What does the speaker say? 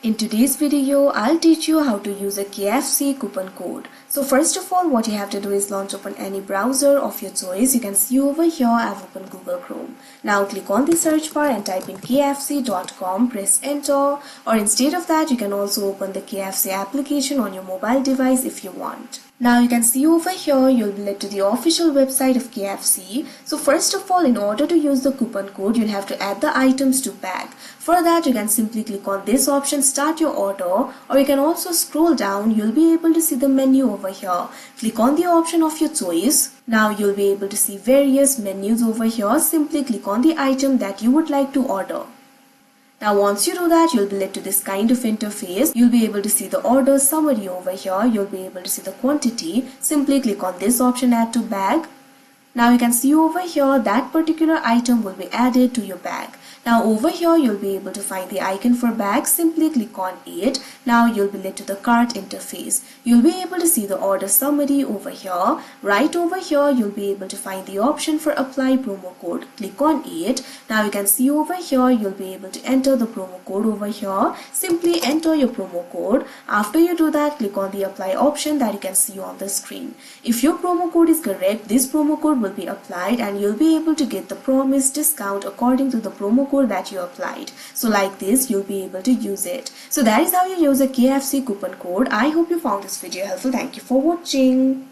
In today's video, I'll teach you how to use a KFC coupon code. So first of all, what you have to do is launch open any browser of your choice. You can see over here I've opened Google Chrome. Now click on the search bar and type in kfc.com, press enter, or instead of that you can also open the KFC application on your mobile device if you want. Now you can see over here you'll be led to the official website of KFC. So first of all, in order to use the coupon code, you'll have to add the items to bag. For that, you can simply click on this option, start your order, or you can also scroll down. You'll be able to see the menu over here. Click on the option of your choice. Now you'll be able to see various menus over here. Simply click on the item that you would like to order. Now once you do that, you'll be led to this kind of interface. You'll be able to see the order summary over here. You'll be able to see the quantity. Simply click on this option, add to bag. Now you can see over here that particular item will be added to your bag. Now over here you'll be able to find the icon for bag. Simply click on it. Now you'll be led to the cart interface. You'll be able to see the order summary over here. Right over here you'll be able to find the option for apply promo code. Click on it. Now you can see over here you'll be able to enter the promo code over here. Simply enter your promo code. After you do that, click on the apply option that you can see on the screen. If your promo code is correct, this promo code will be applied and you'll be able to get the promised discount according to the promo code that you applied. So like this, you'll be able to use it. So that is how you use a KFC coupon code. I hope you found this video helpful. Thank you for watching.